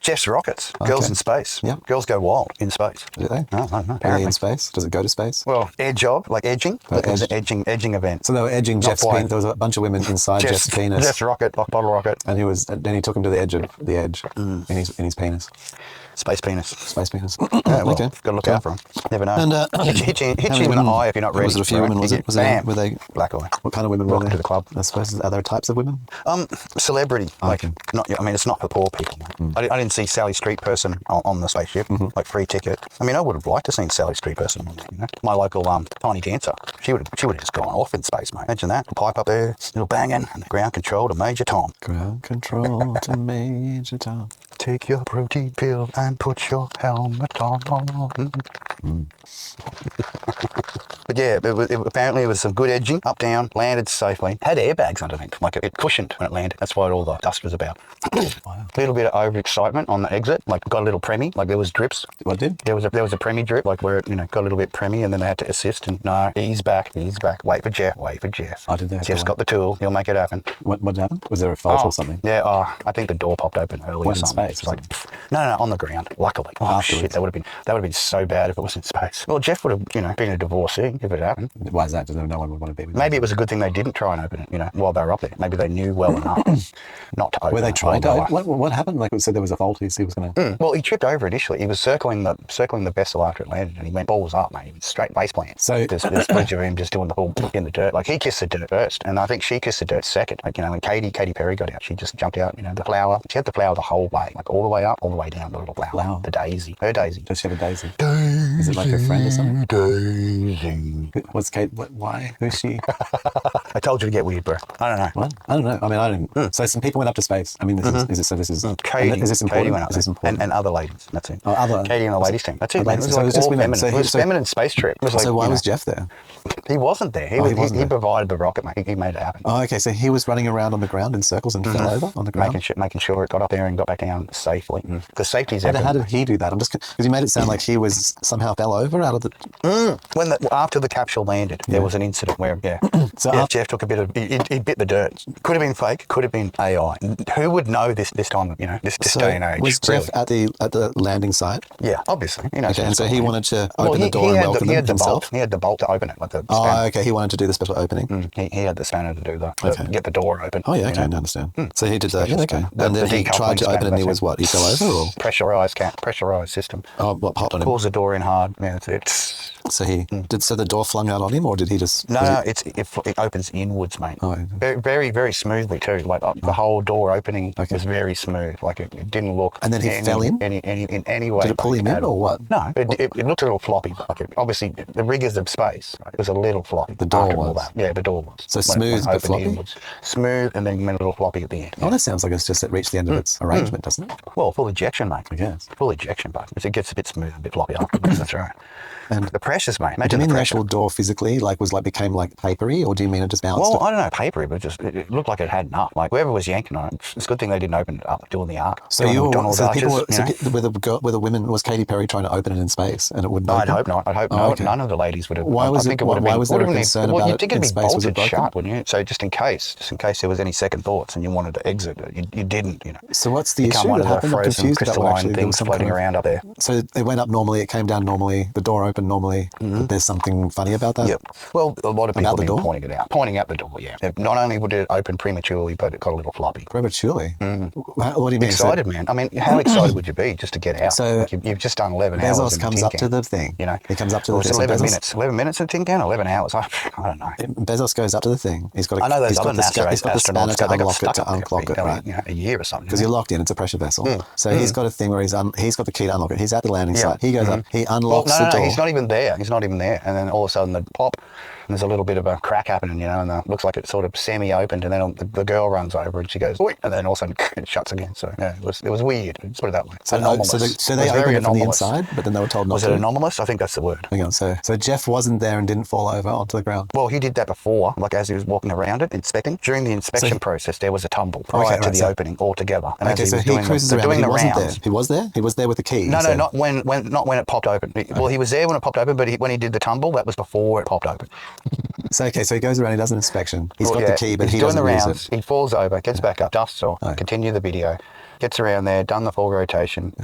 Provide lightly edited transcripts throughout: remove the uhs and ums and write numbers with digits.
Jeff's rockets. Girls in space. Yep. Girls go wild in space. Do they? No, no, no. Apparently in space? Does it go to space? Well, edge job, like edging. It was an edging event. So they were edging Jeff's penis. There was a bunch of women inside Jeff's penis. Jeff's rocket, bottle rocket. And then he took him to the edge in his penis. Space penis. Space penis. Yeah, well, okay. Got to look out for him. Never know. And hit you in the eye if you're not ready. Was it a few women? Was it? Were they black eye? What kind of women were Welcome they? to the club. I suppose are there types of women? Celebrity. Like not. I mean, it's not for poor people. I didn't see Sally Street person on the spaceship. Like free ticket. I mean, I would have liked to see Sally Street person. You know, my local tiny dancer. She would have just gone off in space, mate. Imagine that. Pipe up there, little banging, and the ground control to Major Tom. Ground control to Major Tom. Take your protein pill and put your helmet on. But yeah, apparently it was some good edging, up, down, landed safely. Had airbags underneath, like it cushioned when it landed. That's what all the dust was about. Wow. A little bit of overexcitement on the exit, like got a little preemie, like there was drips. What did? There was a preemie drip, like where it, got a little bit preemie, and then they had to assist. And no, he's back. Wait for Jeff. Oh, did they? Jeff's got the tool. He'll make it happen. What happened? Was there a fault or something? Yeah. I think the door popped open early or something. Space, like, no, on the ground. Luckily. Oh shit, that would have been so bad if it was in space. Well, Jeff would have, been a divorcee if it happened. Why is that? Because no one would want to be with him. Maybe it was a good thing they didn't try and open it, while they were up there. Maybe they knew well enough not to open it. Were they trying to open it? What happened? Like, so there was a fault, he was going to... Well, he tripped over initially. He was circling the vessel after it landed, and he went balls up, mate. He was straight base plant. So there's footage of him just doing the whole in the dirt. Like, he kissed the dirt first, and I think she kissed the dirt second. Like, when Katy Perry got out, she just jumped out, the flower. She had the flower the whole way, like all the way up, all the way down, the little flower. The daisy. Her daisy. Does she have a daisy? Daisy. Is it like her friend or something? Daisy. What's Kate? Why? Who's she? I told you to get weird, bro. I don't know. What? I don't know. I mean, I didn't. So some people went up to space. I mean, this is Katy. Is this important? Katy went up is this important? And other ladies. That's it. Oh, Katy and the ladies team. That's it, man. It was so like it was just all women. feminine. It was a feminine space trip. It was like, so why was Jeff there? He wasn't there. He provided the rocket, mate. He made it happen. Oh, okay. So he was running around on the ground in circles and fell over on the ground? Making sure it got up there and got back down safely. Because safety's everything. How did he do that? Because he made it sound like he was somehow fell over out of the... After the capsule landed, there was an incident where, so Jeff took a bit of... He bit the dirt. Could have been fake, could have been AI. Who would know this time, this day and age? Was Jeff at the landing site? Yeah, obviously. Okay, and so he wanted to open the door and welcome them himself? He had the bolt to open it. Like the spanner. Okay, he wanted to do the special opening. He had the spanner to do get the door open. Oh, yeah, okay, I understand. So he did that. Yeah, okay. And then he tried to open it and he was what? He fell over or? Pressurized system. Oh, what popped on him? Pulls the door in hard. Yeah, that's it. So so the door flung out on him, or did he just? No, it opens inwards, mate. Oh, very, very, very smoothly too. Like the whole door opening was very smooth. Like it didn't look. And then he fell in in any way. Did it pull him in or what? No, it looked a little floppy. Like obviously the rigors of space. Right? It was a little floppy. The door was. Yeah, the door was. So smooth but floppy. Inwards. Smooth and then went a little floppy at the end. Oh, that sounds like it's just reached the end of its arrangement, doesn't it? Well, full ejection, mate. I guess. Full ejection, but it gets a bit smooth, a bit floppy afterwards. That's right. And the pressures, mate. Do you mean the actual door physically, became papery, or do you mean it just bounced? Well, I don't know, papery, but it looked like it had enough. Like whoever was yanking on it, it's a good thing they didn't open it up doing the arc. So were the women, was Katy Perry trying to open it in space and it wouldn't open? I'd hope not. I'd hope not. Okay. None of the ladies would have. Why was there a concern about it in space? Was it shut, wouldn't you? So just in case there was any second thoughts and you wanted to exit, you didn't. So what's the issue that happened? I'm confused about what actually things floating around up there. So it went up normally, it came down normally, the door opened normally. But there's something funny about that? Yep. Well, a lot of people have been pointing it out. Pointing out the door, yeah. Not only would it open prematurely, but it got a little floppy. Prematurely? What do you mean? Excited, man. I mean, how excited would you be just to get out? So you've just done 11 hours. Bezos comes up to the thing. He comes up to the thing. 11 minutes. 11 minutes in tin can? 11 hours? I don't know. Bezos goes up to the thing. He's got the spanner to unlock it, to unclock it, right? A year or something. Because you're locked in. It's a pressure vessel. So he's got a thing where he's got the key to unlock it. He's at the landing site. He goes up. He unlocks the door. No, he's not even there. And then all of a sudden the pop, and there's a little bit of a crack happening, and it looks like it's sort of semi-opened, and then the girl runs over and she goes, oi, and then all of a sudden it shuts again. So yeah, it was weird. Let's put it that way. So they opened it from the inside, but then they were told not to. Was it anomalous? I think that's the word. Hang on. So Jeff wasn't there and didn't fall over onto the ground. Well, he did that before, like as he was walking around it, inspecting. During the inspection process, there was a tumble prior to the opening altogether. And okay, so he cruises around. He wasn't there. He was there. He was there with the key. No, not when it popped open. Well, he was there when it popped open, but when he did the tumble, that was before it popped open. So he goes around, he does an inspection. He's got the key, but he doesn't use it. He falls over, gets back up, dusts off, continue the video. gets around there, done the full rotation.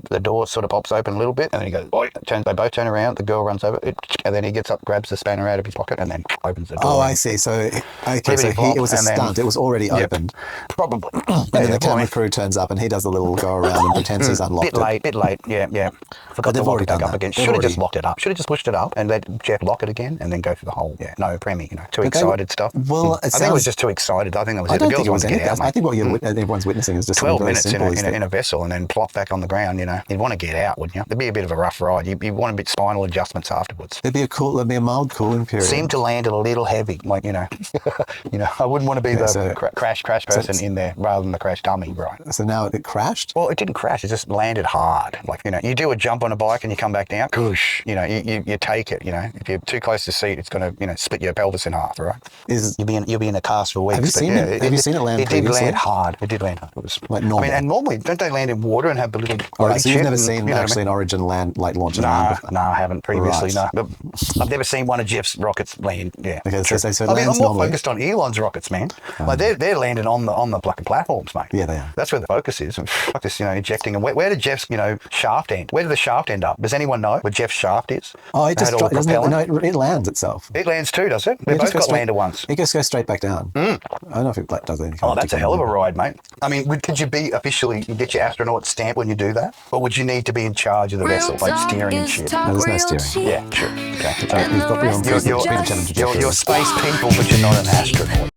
The door sort of pops open a little bit, and then he goes, "Oi!" They both turn around. The girl runs over, and then he gets up, grabs the spanner out of his pocket, and then opens the door. Oh, I see. So, okay, it was a stunt. It was already opened. Probably. And then the camera crew turns up, and he does a little go around and pretends he's unlocked it. Bit late. Yeah. Forgot to lock it back up again. Should have just locked it up. Should have just pushed it up and let Jeff lock it again, and then go through the whole. Yeah, no premiere. Too excited stuff. Well, I think it was just too excited. I think that was it. The girls wanted to get out. I think what everyone's witnessing is just 12 minutes in a vessel and then plop back on the ground. You'd want to get out, wouldn't you? It'd be a bit of a rough ride. You want a bit spinal adjustments afterwards. There'd be a mild cooling period. Seemed to land a little heavy, like I wouldn't want to be the crash person in there rather than the crash dummy, right? So now it crashed. Well, it didn't crash. It just landed hard. Like you do a jump on a bike and you come back down. Goosh. You take it. If you're too close to the seat, it's going to split your pelvis in half, right? You'll be in a cast for weeks. Have you seen it? Have you seen it land? It did land hard. It did land hard. It was like normal. I mean, and normally don't they land in water and have the little? All right, so you've never seen an Origin land like launch? No, I haven't previously. Right. No, I've never seen one of Jeff's rockets land. Yeah. Okay, so I'm more focused on Elon's rockets, man. Like they're landing on the platforms, mate. Yeah, they are. That's where the focus is. Fuck this, injecting. And where did Jeff's shaft end? Where did the shaft end up? Does anyone know where Jeff's shaft is? Oh, it just it lands itself. It lands too, does it? They both got landed once. It just goes straight back down. I don't know if it does anything. Oh, that's a hell of a ride, mate. I mean, could you be officially get your astronaut stamp when you do that, or would you need to be in charge of the vessel, like steering and shit? No, there's no steering. Yeah, sure. Okay. You've got to be on You're space people, but you're not an astronaut.